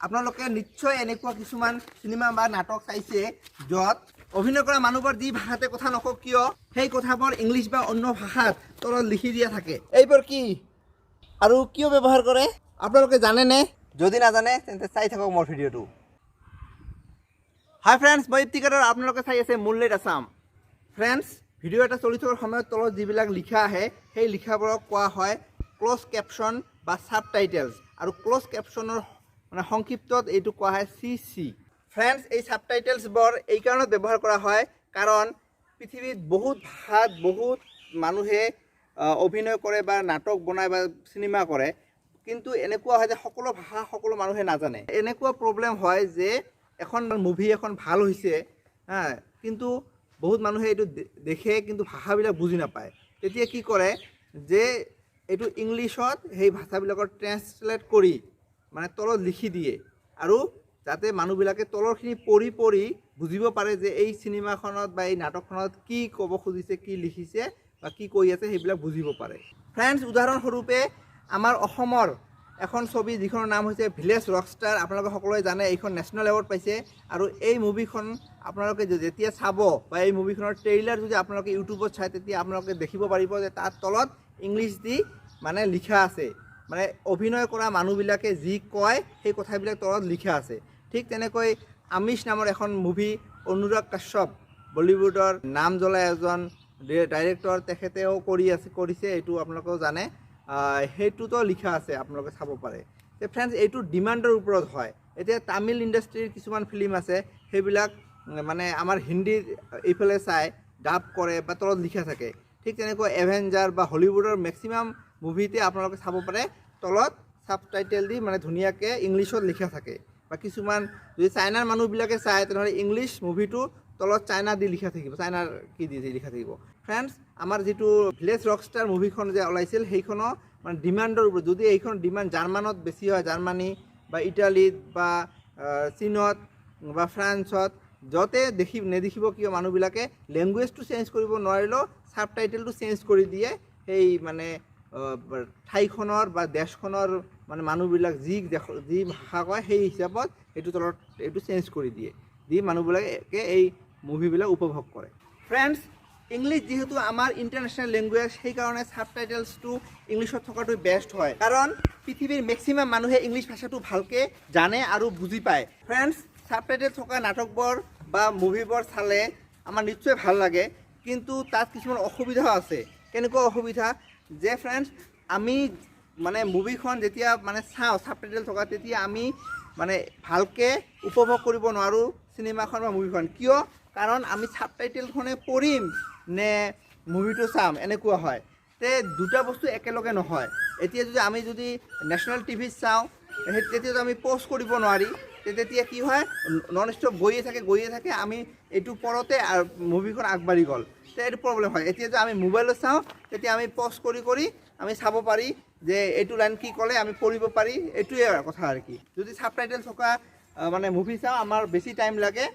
আপোনালোকে নিশ্চয় এনেকুৱা কিছুমান চিনেমা বা নাটক চাইছে য'ত অভিনয় কৰা মানুহবোৰ যি ভাষাতে কথা নকওক কিয় সেই কথাবোৰ ইংলিছ বা অন্য ভাষাত তলত লিখি দিয়া থাকে। এইবোৰ কি আৰু কিয় ব্যৱহাৰ কৰে আপোনালোকে জানেনে? যদি নাজানে তেন্তে চাই থাকক মোৰ ভিডিঅ'টো। হাই ফ্ৰেণ্ডছ, মই ইফতিকাৰ, আপোনালোকে চাই আছে মুনলাইট আছাম। ফ্ৰেণ্ডছ, ভিডিঅ' এটা চলি থকাৰ সময়ত তলত যিবিলাক লিখা আহে সেই লিখাবোৰক কোৱা হয় ক্ল'জ কেপশ্যন বা ছাব টাইটেলছ, আৰু ক্ল'জ কেপশ্যনৰ মানে সংক্ষিপ্তত এইটো কোৱা হয় CC। ফ্ৰেণ্ডছ, এই ছাব টাইটেলছবোৰ এই কাৰণত ব্যৱহাৰ কৰা হয় কাৰণ পৃথিৱীত বহুত ভাষাত বহুত মানুহে অভিনয় কৰে বা নাটক বনায় বা চিনেমা কৰে, কিন্তু এনেকুৱা হয় যে সকলো ভাষা সকলো মানুহে নাজানে। এনেকুৱা প্ৰব্লেম হয় যে এখন মুভি এখন ভাল হৈছে কিন্তু বহুত মানুহে এইটো দেখে কিন্তু ভাষাবিলাক বুজি নাপায়। তেতিয়া কি কৰে যে এইটো ইংলিছত সেই ভাষাবিলাকৰ ট্ৰেন্সলেট কৰি মানে তলত লিখি দিয়ে, আৰু যাতে মানুহবিলাকে তলৰখিনি পঢ়ি বুজিব পাৰে যে এই চিনেমাখনত বা এই নাটকখনত কি ক'ব খুজিছে, কি লিখিছে বা কি কৈ আছে সেইবিলাক বুজিব পাৰে। ফ্ৰেণ্ডছ, উদাহৰণস্বৰূপে আমাৰ অসমৰ এখন ছবি যিখনৰ নাম হৈছে ভিলেজ ৰকষ্টাৰ। আপোনালোকে সকলোৱে জানে এইখন নেশ্যনেল এৱাৰ্ড পাইছে, আৰু এই মুভিখন আপোনালোকে যেতিয়া চাব বা এই মুভিখনৰ ট্ৰেইলাৰ যদি আপোনালোকে ইউটিউবত চায় তেতিয়া আপোনালোকে দেখিব পাৰিব যে তাত তলত ইংলিছ দি মানে লিখা আছে, মানে অভিনয় কৰা মানুহবিলাকে যি কয় সেই কথাবিলাক তলত লিখা আছে। ঠিক তেনেকৈ আমিষ নামৰ এখন মুভি, অনুৰাগ কাশ্যপ বলিউডৰ নাম জ্বলা এজন ডাইৰেক্টৰ, তেখেতেও কৰিছে, এইটো আপোনালোকেও জানে, সেইটোতো লিখা আছে, আপোনালোকে চাব পাৰে। যে ফ্ৰেণ্ডছ, এইটো ডিমাণ্ডৰ ওপৰত হয়। এতিয়া তামিল ইণ্ডাষ্ট্ৰীৰ কিছুমান ফিল্ম আছে সেইবিলাক মানে আমাৰ হিন্দীৰ এইফালে চাই ডাব কৰে বা তলত লিখা থাকে। ঠিক তেনেকৈ এভেঞ্জাৰ বা হলিউডৰ মেক্সিমাম মুভিতে আপোনালোকে চাব পাৰে তলত ছাব টাইটেল দি মানে ধুনীয়াকৈ ইংলিছত লিখা থাকে। বা কিছুমান যদি চাইনাৰ মানুহবিলাকে চায় তেনেহ'লে ইংলিছ মুভিটো তলত চাইনা দি লিখা থাকিব, চাইনাৰ কি দি লিখা থাকিব। ফ্ৰেণ্ডছ, আমাৰ যিটো ভিলেজ ৰকষ্টাৰ মুভিখন যে ওলাইছিল সেইখনো মানে ডিমাণ্ডৰ ওপৰত, যদি এইখন ডিমাণ্ড জাৰ্মানত বেছি হয়, জাৰ্মানী বা ইটালীত বা চীনত বা ফ্ৰান্সত, য'তে নেদেখিব কিয় মানুহবিলাকে লেংগুৱেজটো চেঞ্জ কৰিব নোৱাৰিলেও ছাব টাইটেলটো চেঞ্জ কৰি দিয়ে। সেই মানে ঠাইখনৰ বা দেশখনৰ মানে মানুহবিলাক যি ভাষা কয় সেই হিচাপত সেইটো তলত এইটো চেঞ্জ কৰি দিয়ে, দি মানুহবিলাকে এই মুভিবিলাক উপভোগ কৰে। ফ্ৰেণ্ডছ, ইংলিছ যিহেতু আমাৰ ইণ্টাৰনেশ্যনেল লেংগুৱেজ, সেইকাৰণে ছাব টাইটেলছটো ইংলিছত থকাটো বেষ্ট হয়, কাৰণ পৃথিৱীৰ মেক্সিমাম মানুহে ইংলিছ ভাষাটো ভালকৈ জানে আৰু বুজি পায়। ফ্ৰেণ্ডছ, ছাব টাইটেল থকা নাটকবোৰ বা মুভিবোৰ চালে আমাৰ নিশ্চয় ভাল লাগে, কিন্তু তাত কিছুমান অসুবিধাও আছে। কেনেকুৱা অসুবিধা? যে ফ্ৰেণ্ডছ, আমি মানে মুভিখন যেতিয়া মানে চাওঁ ছাব টাইটেল থকা, তেতিয়া আমি মানে ভালকৈ উপভোগ কৰিব নোৱাৰোঁ চিনেমাখন বা মুভিখন। কিয়? কাৰণ আমি ছাব টাইটেলখনে পঢ়িম নে মুভিটো চাম, এনেকুৱা হয়। তে দুটা বস্তু একেলগে নহয়। এতিয়া আমি যদি নেশ্যনেল টিভিত চাওঁ তেতিয়াতো আমি প'জ কৰিব নোৱাৰি, তেতিয়া কি হয় নন ষ্টপ গৈয়ে থাকে, আমি এইটো পৰতে মুভিখন আগবাঢ়ি গ'ল, তে এইটো প্ৰব্লেম হয়। এতিয়া যদি আমি মোবাইলত চাওঁ তেতিয়া আমি প'জ কৰি আমি চাব পাৰি যে এইটো লাইন কি ক'লে আমি পঢ়িব পাৰি, এইটোৱে কথা আৰু কি। যদি ছাব টাইটেল থকা মানে মুভি চাওঁ আমাৰ বেছি টাইম লাগে,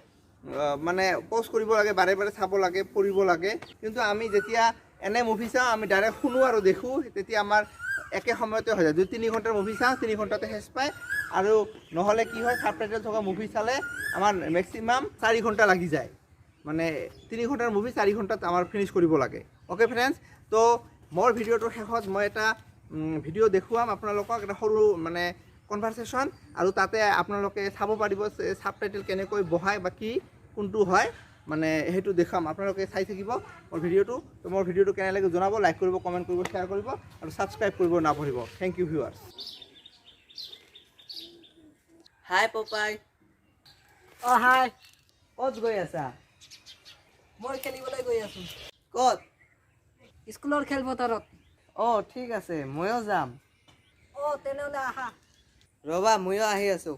মানে প'জ কৰিব লাগে, বাৰে চাব লাগে, পঢ়িব লাগে। কিন্তু আমি যেতিয়া এনে মুভি চাওঁ আমি ডাইৰেক্ট শুনো আৰু দেখোঁ, তেতিয়া আমাৰ একে সময়তে হৈ যায়। যদি 3 ঘণ্টাৰ মুভি চাওঁ 3 ঘণ্টাতে শেষ পায়, আৰু নহ'লে কি হয় ছাব টাইটেল থকা মুভি চালে আমাৰ মেক্সিমাম 4 ঘণ্টা লাগি যায়, মানে 3 ঘণ্টাৰ মুভি 4 ঘণ্টাত আমাৰ ফিনিছ কৰিব লাগে। অ'কে ফ্ৰেণ্ডছ, তো মোৰ ভিডিঅ'টোৰ শেষত মই এটা ভিডিঅ' দেখুৱাম আপোনালোকক, এটা সৰু মানে কনভাৰচেশ্যন, আৰু তাতে আপোনালোকে চাব পাৰিব ছাব টাইটেল কেনেকৈ বহায় বা কি কোনটো হয়, মানে সেইটো দেখাম, আপোনালোকে চাই থাকিব মোৰ ভিডিঅ'টো। তো মোৰ ভিডিঅ'টো কেনে লাগে জনাব, লাইক কৰিব, কমেণ্ট কৰিব, শ্বেয়াৰ কৰিব, আৰু ছাবস্ক্ৰাইব কৰিব নাপাহৰিব। Thank you viewers. হাই পপাই। হাই, ক'ত গৈ আছা? মই খেলিবলৈ গৈ আছো। ক'ত? স্কুলৰ খেলপথাৰত। ঠিক আছে, ময়ো যাম। তেনেহ'লে আহা। ৰ'বা, ময়ো আহি আছোঁ।